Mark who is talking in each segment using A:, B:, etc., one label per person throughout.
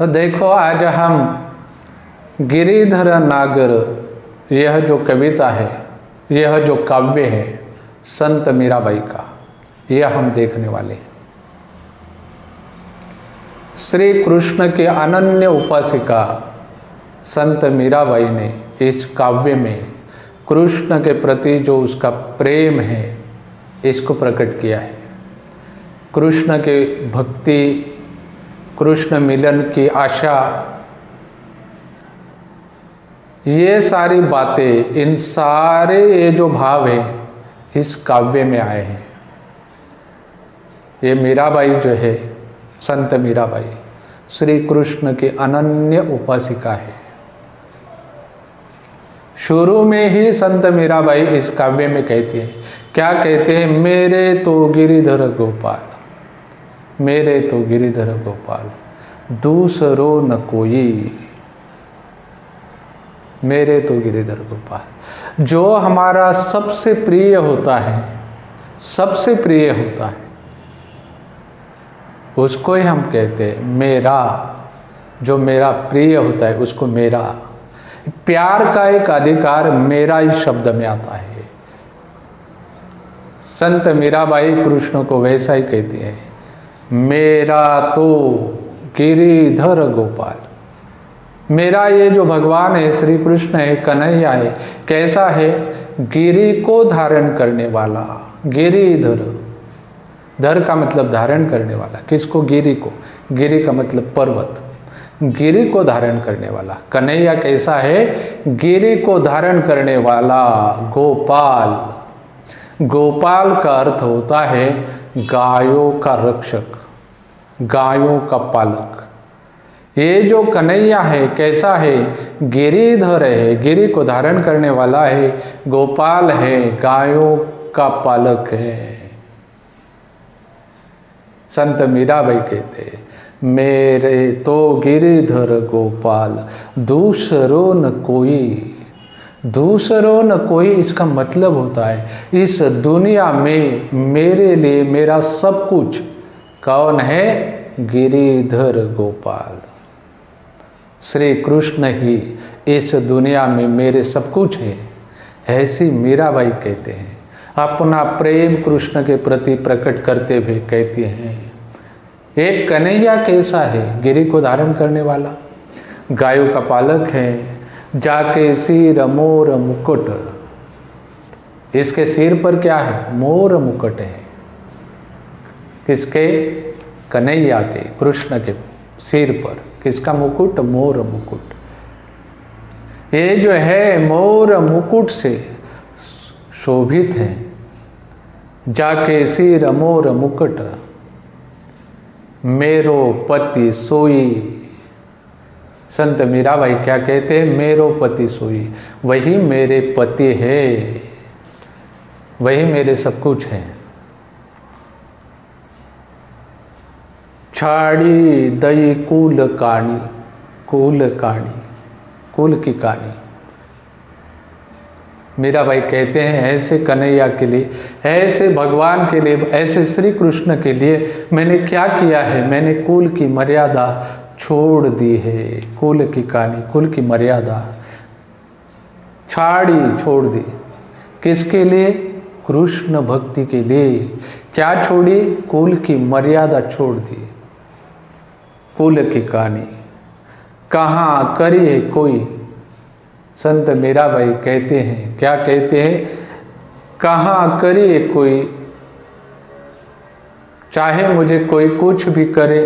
A: तो देखो आज हम गिरिधर नागर, यह जो कविता है, यह जो काव्य है संत मीराबाई का, यह हम देखने वाले हैं। श्री कृष्ण के अनन्य उपासिका संत मीराबाई ने इस काव्य में कृष्ण के प्रति जो उसका प्रेम है इसको प्रकट किया है। कृष्ण के भक्ति, कृष्ण मिलन की आशा, ये सारी बातें, इन सारे ये जो भाव है इस काव्य में आए हैं। ये मीराबाई जो है, संत मीराबाई श्री कृष्ण की अनन्य उपासिका है। शुरू में ही संत मीराबाई इस काव्य में कहती है, क्या कहते हैं? मेरे तो गिरिधर गोपाल, मेरे तो गिरिधर गोपाल, दूसरो न कोई, मेरे तो गिरिधर गोपाल। जो हमारा सबसे प्रिय होता है, सबसे प्रिय होता है, उसको ही हम कहते हैं मेरा। जो मेरा प्रिय होता है उसको मेरा। प्यार का एक अधिकार मेरा ही शब्द में आता है। संत मीराबाई कृष्ण को वैसा ही कहती है, मेरा तो गिरिधर गोपाल। मेरा ये जो भगवान है, श्री कृष्ण है, कन्हैया है, कैसा है? गिरि को धारण करने वाला। गिरिधर, धर का मतलब धारण करने वाला। किसको? गिरि को। गिरि का मतलब पर्वत। गिरि को धारण करने वाला कन्हैया कैसा है? गिरि को धारण करने वाला गोपाल। गोपाल का अर्थ होता है गायों का रक्षक, गायों का पालक। ये जो कन्हैया है कैसा है? गिरिधर है, गिरि को धारण करने वाला है, गोपाल है, गायों का पालक है। संत मीराबाई कहते हैं, मेरे तो गिरिधर गोपाल, दूसरो न कोई। दूसरो न कोई, इसका मतलब होता है इस दुनिया में मेरे लिए मेरा सब कुछ कौन है? गिरिधर गोपाल। श्री कृष्ण ही इस दुनिया में मेरे सब कुछ है। ऐसी मीराबाई कहते हैं। अपना प्रेम कृष्ण के प्रति प्रकट करते हुए कहते हैं, एक कन्हैया कैसा है? गिरि को धारण करने वाला, गायों का पालक है, जाके सिर मोर मुकुट। इसके सिर पर क्या है? मोर मुकुट है। किसके? कन्हैया के, कृष्ण के सिर पर किसका मुकुट? मोर मुकुट। ये जो है मोर मुकुट से शोभित है। जाके सिर मोर मुकुट, मेरो पति सोई। संत मीराबाई क्या कहते हैं? मेरो पति सोई। वही मेरे पति है, वही मेरे सब कुछ है। छाड़ी दई कुल कानी, कुल कानी, कुल की कहानी। मीराबाई कहते हैं, ऐसे कन्हैया के लिए, ऐसे भगवान के लिए, ऐसे श्री कृष्ण के लिए मैंने क्या किया है? मैंने कुल की मर्यादा छोड़ दी है। कुल की कहानी, कुल की मर्यादा छाड़ी, छोड़ दी। किसके लिए? कृष्ण भक्ति के लिए। क्या छोड़ी? कुल की मर्यादा छोड़ दी। कुल की कहानी कहाँ करी है कोई? संत मीराबाई कहते हैं, क्या कहते हैं? कहाँ करी है कोई, चाहे मुझे कोई कुछ भी करे,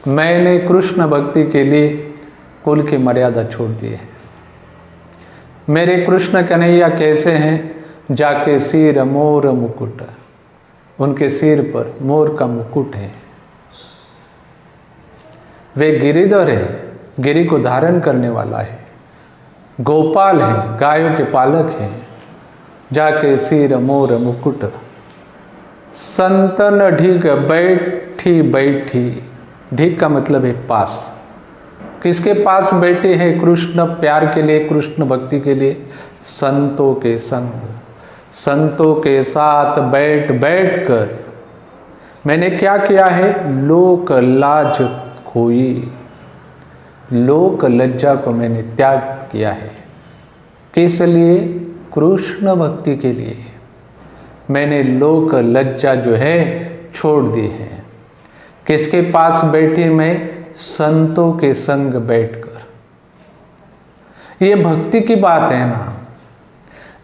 A: मैंने कृष्ण भक्ति के लिए कुल की मर्यादा छोड़ दी है। मेरे कृष्ण कन्हैया कैसे हैं? जाके सिर मोर मुकुट, उनके सिर पर मोर का मुकुट है। वे गिरिधर है, गिरि को धारण करने वाला है, गोपाल है, गायों के पालक हैं। जाके सिर मोर मुकुट, संतन ढीक बैठी बैठी। ढीक का मतलब है पास। किसके पास बैठे हैं? कृष्ण प्यार के लिए, कृष्ण भक्ति के लिए, संतों के संग, संतों के साथ बैठ बैठ कर मैंने क्या किया है? लोक लाज खोई, लोक लज्जा को मैंने त्याग किया है। किस लिए? कृष्ण भक्ति के लिए मैंने लोक लज्जा जो है छोड़ दी है। किसके पास बैठी मैं? संतों के संग बैठकर। ये भक्ति की बात है ना।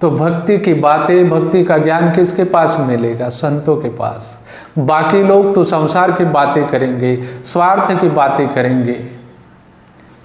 A: तो भक्ति की बातें, भक्ति का ज्ञान किसके पास मिलेगा? संतों के पास। बाकी लोग तो संसार की बातें करेंगे, स्वार्थ की बातें करेंगे।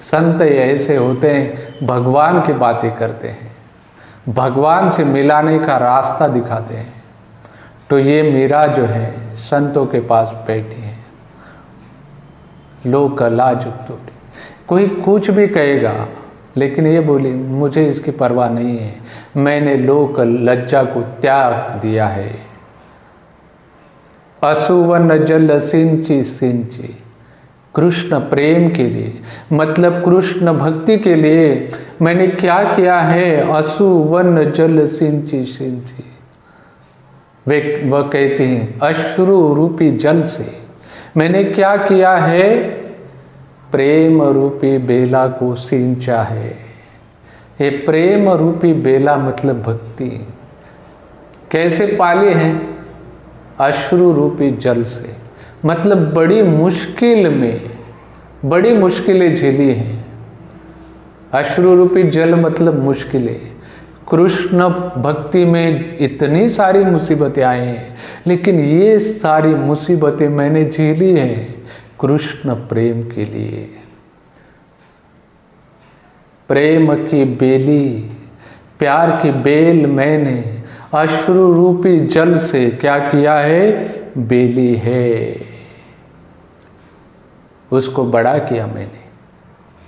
A: संत ऐसे होते हैं, भगवान की बातें करते हैं, भगवान से मिलाने का रास्ता दिखाते हैं। तो ये मीरा जो है संतों के पास बैठी है। लोक लाज तोड़ी, कोई कुछ भी कहेगा, लेकिन ये बोली मुझे इसकी परवाह नहीं है, मैंने लोक लज्जा को त्याग दिया है। असुवन जल सिंची सिंची, कृष्ण प्रेम के लिए, मतलब कृष्ण भक्ति के लिए मैंने क्या किया है? असुवन जल सिंची सिंची। वह कहते हैं अश्रु रूपी जल से मैंने क्या किया है? प्रेम रूपी बेला को सिंचा है। ये प्रेम रूपी बेला मतलब भक्ति। कैसे पाले हैं? अश्रु रूपी जल से, मतलब बड़ी मुश्किल में बड़ी मुश्किलें झेली हैं। अश्रु रूपी जल मतलब मुश्किलें। कृष्ण भक्ति में इतनी सारी मुसीबतें आई हैं, लेकिन ये सारी मुसीबतें मैंने झेली हैं कृष्ण प्रेम के लिए। प्रेम की बेली, प्यार की बेल मैंने अश्रु रूपी जल से क्या किया है? बेली है, उसको बड़ा किया मैंने।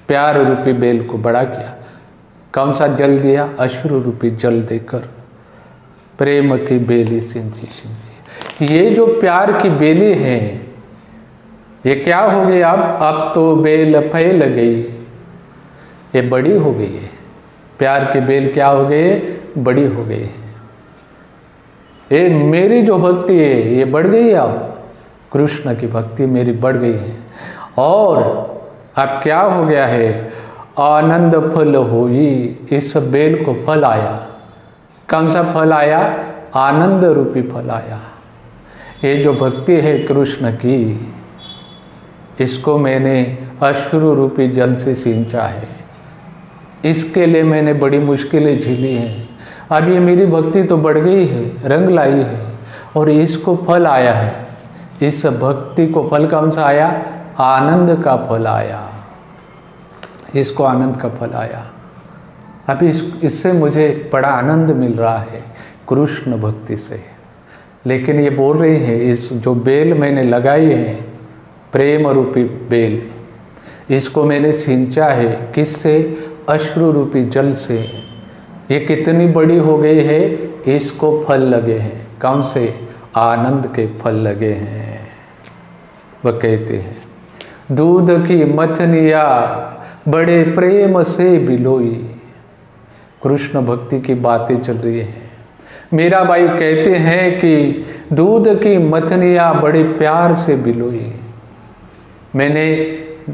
A: प्यार रूपी बेल को बड़ा किया। कौन सा जल दिया? अश्रु रूपी जल देकर। प्रेम की बेली सिंची सिंची। ये जो प्यार की बेली है, ये क्या हो गई? अब तो बेल फैल गई, ये बड़ी हो गई है। प्यार की बेल क्या हो गई? बड़ी हो गई है। ये मेरी जो भक्ति है ये बढ़ गई है। अब कृष्ण की भक्ति मेरी बढ़ गई है। और अब क्या हो गया है? आनंद फल होई, इस बेल को फल आया। कौन सा फल आया? आनंद रूपी फल आया। ये जो भक्ति है कृष्ण की, इसको मैंने अश्रु रूपी जल से सींचा है। इसके लिए मैंने बड़ी मुश्किलें झेली हैं। अब ये मेरी भक्ति तो बढ़ गई है, रंग लाई है, और इसको फल आया है। इस भक्ति को फल कौन सा आया? आनंद का फल आया। इसको आनंद का फल आया। अभी इससे मुझे बड़ा आनंद मिल रहा है कृष्ण भक्ति से। लेकिन ये बोल रही है, इस जो बेल मैंने लगाई है, प्रेम रूपी बेल, इसको मैंने सिंचा है किससे? अश्रु रूपी जल से। ये कितनी बड़ी हो गई है? इसको फल लगे हैं। कौन से? आनंद के फल लगे हैं। वह कहते हैं दूध की मथनिया बड़े प्रेम से बिलोई। कृष्ण भक्ति की बातें चल रही हैं। मीरा बाई कहते हैं कि दूध की मथनिया बड़े प्यार से बिलोई। मैंने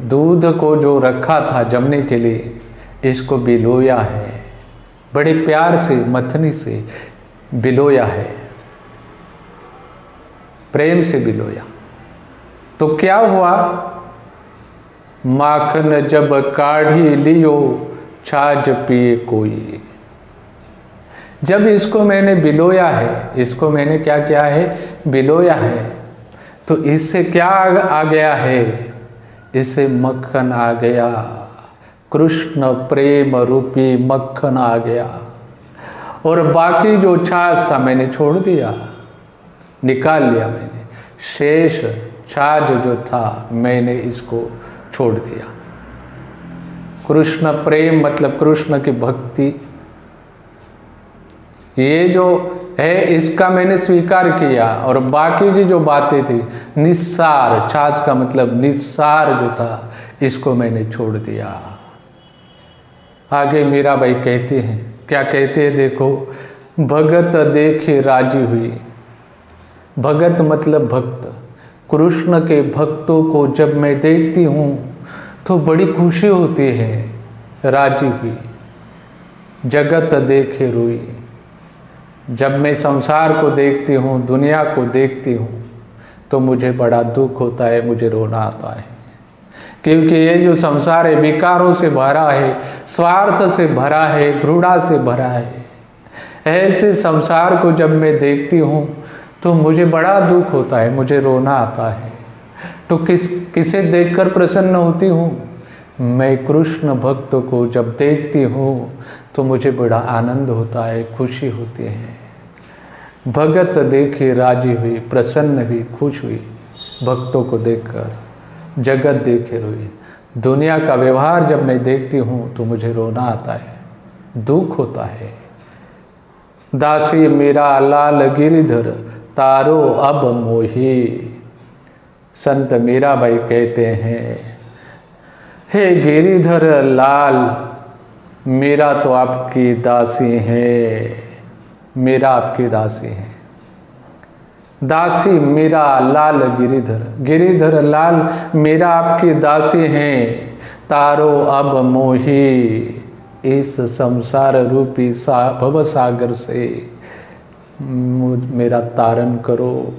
A: दूध को जो रखा था जमने के लिए, इसको बिलोया है, बड़े प्यार से मथनी से बिलोया है, प्रेम से बिलोया। तो क्या हुआ? माखन जब काढ़ी लियो छाछ पिए कोई। जब इसको मैंने बिलोया है, इसको मैंने क्या किया है? बिलोया है, तो इससे क्या आ गया है? इससे मक्खन आ गया। कृष्ण प्रेम रूपी मक्खन आ गया। और बाकी जो छाछ था मैंने छोड़ दिया, निकाल लिया मैंने। शेष छाछ जो था मैंने इसको छोड़ दिया। कृष्ण प्रेम मतलब कृष्ण की भक्ति, ये जो है इसका मैंने स्वीकार किया। और बाकी की जो बातें थी, निस्सार, छाछ का मतलब निस्सार जो था, इसको मैंने छोड़ दिया। आगे मीराबाई कहती हैं, क्या कहते हैं? देखो, भगत देखे राजी हुई। भगत मतलब भक्त। कृष्ण के भक्तों को जब मैं देखती हूँ तो बड़ी खुशी होती है। राजी हुई जगत देखे रोई। जब मैं संसार को देखती हूँ, दुनिया को देखती हूँ, तो मुझे बड़ा दुख होता है, मुझे रोना आता है। क्योंकि ये जो संसार है विकारों से भरा है, स्वार्थ से भरा है, घृणा से भरा है। ऐसे संसार को जब मैं देखती हूँ तो मुझे बड़ा दुख होता है, मुझे रोना आता है। तो किसे देखकर प्रसन्न होती हूँ? मैं कृष्ण भक्त को जब देखती हूँ तो मुझे बड़ा आनंद होता है, खुशी होती है। भगत देखी राजी हुई, प्रसन्न हुई, खुश हुई भक्तों को देखकर। जगत देखे रोई। दुनिया का व्यवहार जब मैं देखती हूँ तो मुझे रोना आता है, दुख होता है। दासी मेरा लाल गिरिधर तारो अब मोही। संत मीराबाई कहते हैं, हे गिरिधर लाल, मेरा तो आपकी दासी है, मेरा आपकी दासी है। दासी मेरा लाल गिरिधर, गिरिधर लाल मेरा आपकी दासी हैं। तारो अब मोही, इस संसार रूपी भव सागर से मेरा तारण करो।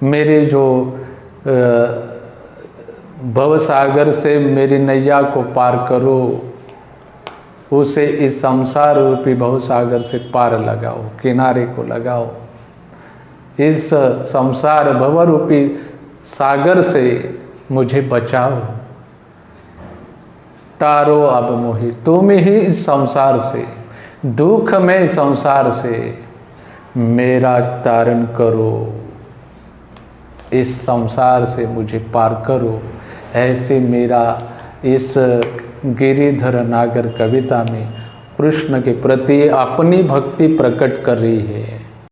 A: मेरे जो भव सागर से मेरी नैया को पार करो, उसे इस संसार रूपी भव सागर से पार लगाओ, किनारे को लगाओ। इस संसार भव रूपी सागर से मुझे बचाओ। तारो अब मोहि, तुम ही इस संसार से, दुख में संसार से मेरा तारण करो, इस संसार से मुझे पार करो। ऐसे मेरा इस गिरिधर नागर कविता में कृष्ण के प्रति अपनी भक्ति प्रकट कर रही है।